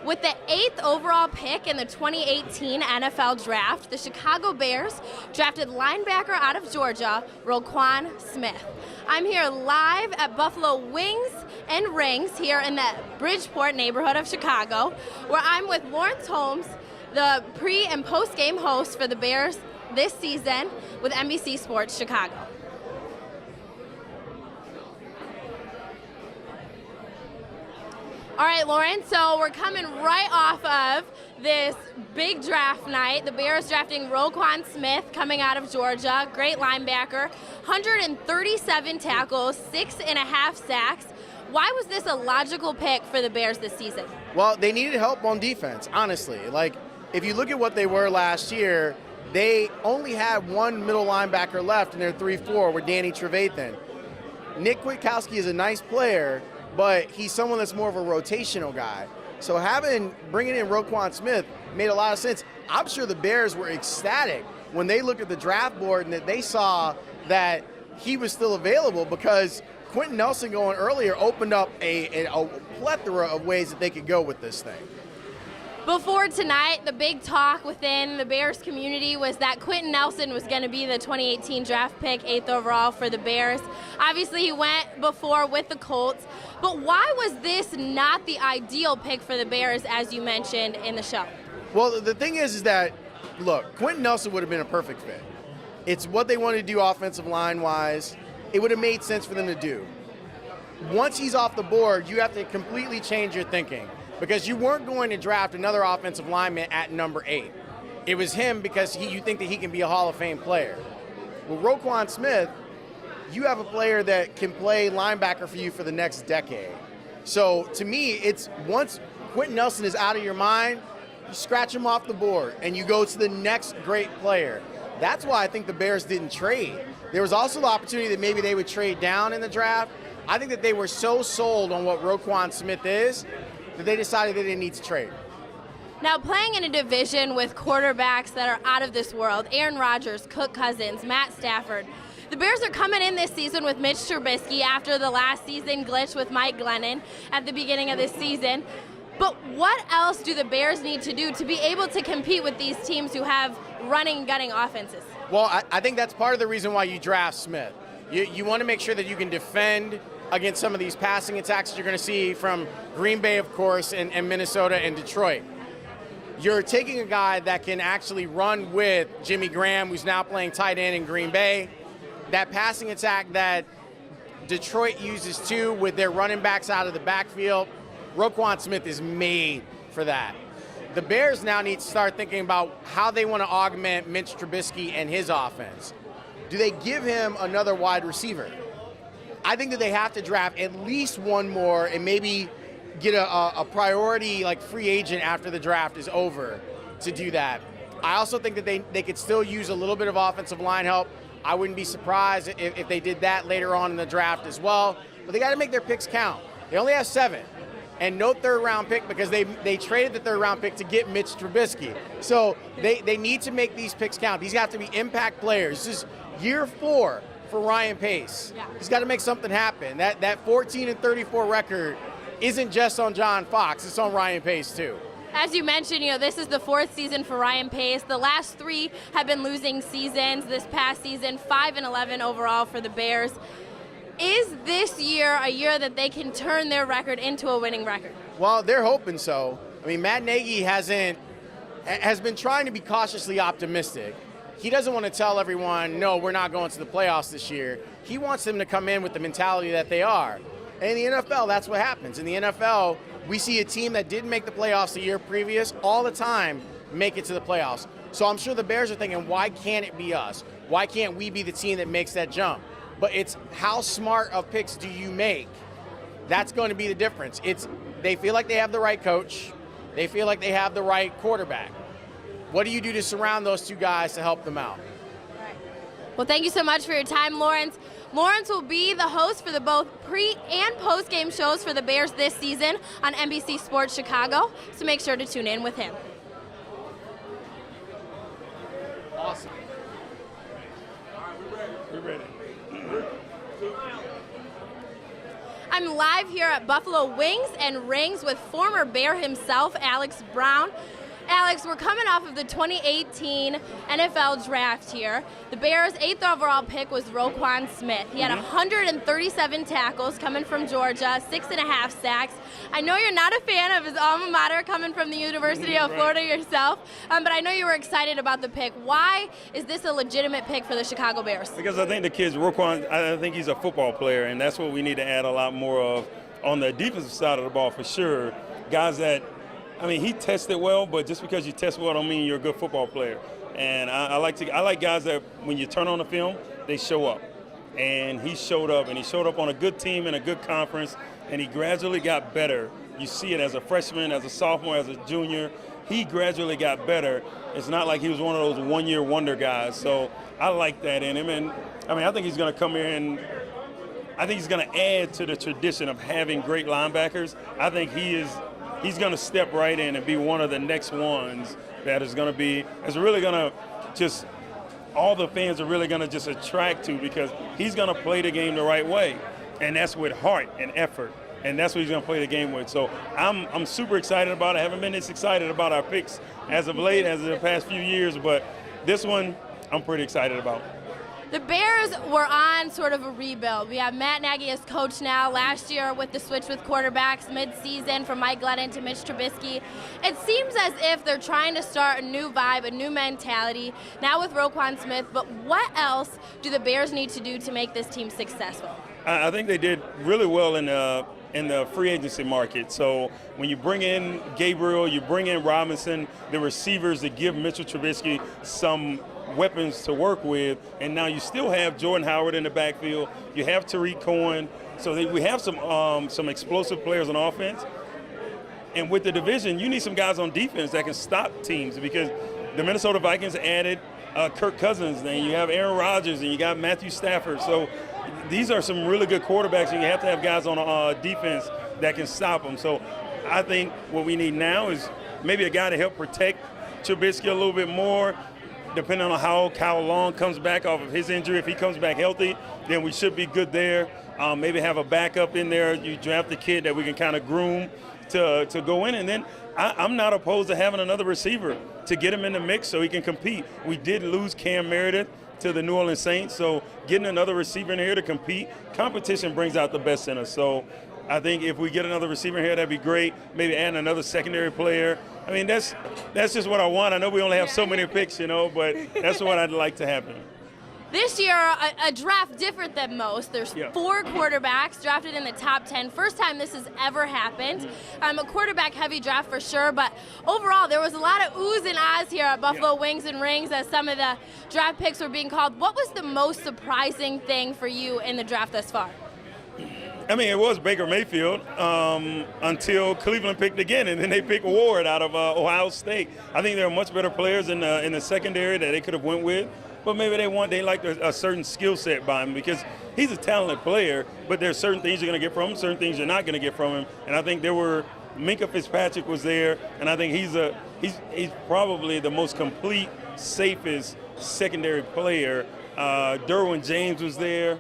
With the 8th overall pick in the 2018 NFL Draft, the Chicago Bears drafted linebacker out of Georgia, Roquan Smith. I'm here live at Buffalo Wings and Rings here in the Bridgeport neighborhood of Chicago, where I'm with Lawrence Holmes, the pre- and post-game host for the Bears this season with NBC Sports Chicago. All right, Lauren, so we're coming right off of this big draft night. The Bears drafting Roquan Smith coming out of Georgia, great linebacker, 137 tackles, 6.5 sacks. Why was this a logical pick for the Bears this season? Well, they needed help on defense, honestly. Like, if you look at what they were last year, they only had one middle linebacker left in their 3-4 with Danny Trevathan. Nick Kwiatkowski is a nice player, but he's someone that's more of a rotational guy. So bringing in Roquan Smith made a lot of sense. I'm sure the Bears were ecstatic when they looked at the draft board and that they saw that he was still available, because Quentin Nelson going earlier opened up a plethora of ways that they could go with this thing. Before tonight, the big talk within the Bears community was that Quentin Nelson was going to be the 2018 draft pick, 8th overall for the Bears. Obviously, he went before with the Colts. But why was this not the ideal pick for the Bears, as you mentioned in the show? Well, the thing is that, look, Quentin Nelson would have been a perfect fit. It's what they wanted to do offensive line-wise. It would have made sense for them to do. Once he's off the board, you have to completely change your thinking, because you weren't going to draft another offensive lineman at number 8. It was him because you think that he can be a Hall of Fame player. With Roquan Smith, you have a player that can play linebacker for you for the next decade. So to me, it's once Quentin Nelson is out of your mind, you scratch him off the board and you go to the next great player. That's why I think the Bears didn't trade. There was also the opportunity that maybe they would trade down in the draft. I think that they were so sold on what Roquan Smith is that they decided they didn't need to trade. Now, playing in a division with quarterbacks that are out of this world, Aaron Rodgers, Kirk Cousins, Matt Stafford, the Bears are coming in this season with Mitch Trubisky after the last season glitch with Mike Glennon at the beginning of this season. But what else do the Bears need to do to be able to compete with these teams who have running, gunning offenses? Well, I think that's part of the reason why you draft Smith. You want to make sure that you can defend against some of these passing attacks that you're going to see from Green Bay, of course, and Minnesota and Detroit. You're taking a guy that can actually run with Jimmy Graham, who's now playing tight end in Green Bay. That passing attack that Detroit uses too, with their running backs out of the backfield, Roquan Smith is made for that. The Bears now need to start thinking about how they want to augment Mitch Trubisky and his offense. Do they give him another wide receiver? I think that they have to draft at least one more and maybe get a priority like free agent after the draft is over to do that. I also think that they could still use a little bit of offensive line help. I wouldn't be surprised if they did that later on in the draft as well. But they got to make their picks count. They only have 7. And no third-round pick, because they traded the third-round pick to get Mitch Trubisky. So they need to make these picks count. These have to be impact players. This is year 4 for Ryan Pace. Yeah. He's got to make something happen. That 14-34 record isn't just on John Fox. It's on Ryan Pace, too. As you mentioned, this is the 4th season for Ryan Pace. The last 3 have been losing seasons. This past season, 5-11 overall for the Bears. Is this year a year that they can turn their record into a winning record? Well, they're hoping so. I mean, Matt Nagy has been trying to be cautiously optimistic. He doesn't want to tell everyone, no, we're not going to the playoffs this year. He wants them to come in with the mentality that they are. And in the NFL, that's what happens. In the NFL, we see a team that didn't make the playoffs the year previous all the time make it to the playoffs. So I'm sure the Bears are thinking, why can't it be us? Why can't we be the team that makes that jump? But it's how smart of picks do you make? That's going to be the difference. They feel like they have the right coach. They feel like they have the right quarterback. What do you do to surround those two guys to help them out? All right. Well, thank you so much for your time, Lawrence. Lawrence will be the host for the both pre- and post-game shows for the Bears this season on NBC Sports Chicago, so make sure to tune in with him. Awesome. All right, we're ready. I'm I'm live here at Buffalo Wings and Rings with former Bear himself, Alex Brown. Alex, we're coming off of the 2018 NFL draft here. The Bears' 8th overall pick was Roquan Smith. He had 137 tackles coming from Georgia, 6.5 sacks. I know you're not a fan of his alma mater coming from the University of Florida yourself, but I know you were excited about the pick. Why is this a legitimate pick for the Chicago Bears? Because I think the kid's Roquan, I think he's a football player, and that's what we need to add a lot more of on the defensive side of the ball for sure. Guys that, I mean, he tested well, but just because you test well don't mean you're a good football player. And I like guys that when you turn on the film, they show up. And he showed up, and he showed up on a good team in a good conference, and he gradually got better. You see it as a freshman, as a sophomore, as a junior. He gradually got better. It's not like he was one of those one-year wonder guys. So I like that in him. And, I mean, I think he's going to come here and I think he's going to add to the tradition of having great linebackers. I think he's going to step right in and be one of the next ones that is going to be, is really going to just, all the fans are really going to just attract to, because he's going to play the game the right way. And that's with heart and effort. And that's what he's going to play the game with. So I'm super excited about it. I haven't been this excited about our picks as of late, as of the past few years, but this one I'm pretty excited about. The Bears were on sort of a rebuild. We have Matt Nagy as coach now. Last year with the switch with quarterbacks mid-season from Mike Glennon to Mitch Trubisky. It seems as if they're trying to start a new vibe, a new mentality, now with Roquan Smith. But what else do the Bears need to do to make this team successful? I think they did really well in the free agency market. So when you bring in Gabriel, you bring in Robinson, the receivers that give Mitchell Trubisky some weapons to work with, and now you still have Jordan Howard in the backfield. You have Tariq Cohen. So we have some explosive players on offense. And with the division, you need some guys on defense that can stop teams, because the Minnesota Vikings added Kirk Cousins, and you have Aaron Rodgers, and you got Matthew Stafford. So these are some really good quarterbacks, and you have to have guys on defense that can stop them. So I think what we need now is maybe a guy to help protect Trubisky a little bit more, depending on how Kyle Long comes back off of his injury. If he comes back healthy, then we should be good there. Maybe have a backup in there. You draft a kid that we can kind of groom to go in. And then I'm not opposed to having another receiver to get him in the mix so he can compete. We did lose Cam Meredith to the New Orleans Saints, so getting another receiver in here to compete, competition brings out the best in us. So I think if we get another receiver in here, that'd be great. Maybe add another secondary player. I mean, that's just what I want. I know we only have so many picks, but that's what I'd like to happen. This year, a draft different than most. There's 4 quarterbacks drafted in the top 10. First time this has ever happened. A quarterback-heavy draft for sure, but overall, there was a lot of oohs and ahs here at Buffalo Wings and Rings as some of the draft picks were being called. What was the most surprising thing for you in the draft thus far? I mean, it was Baker Mayfield until Cleveland picked again, and then they picked Ward out of Ohio State. I think there are much better players in the secondary that they could have went with, but maybe they liked a certain skill set by him, because he's a talented player, but there's certain things you're going to get from him, certain things you're not going to get from him. And I think Minkah Fitzpatrick was there, and I think he's probably the most complete, safest secondary player. Derwin James was there.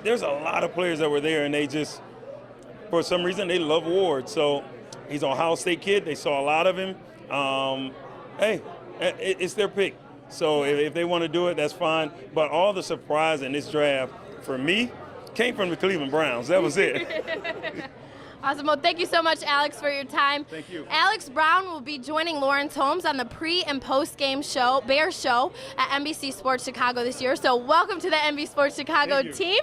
There's a lot of players that were there, and they just, for some reason, they love Ward. So he's an Ohio State kid. They saw a lot of him. Hey, it's their pick. So if they want to do it, that's fine. But all the surprise in this draft, for me, came from the Cleveland Browns. That was it. Awesome. Well, thank you so much, Alex, for your time. Thank you. Alex Brown will be joining Lawrence Holmes on the pre- and post-game show, Bears show, at NBC Sports Chicago this year. So welcome to the NBC Sports Chicago team.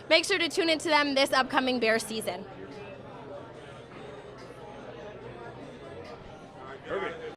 Make sure to tune into them this upcoming Bears season. Perfect.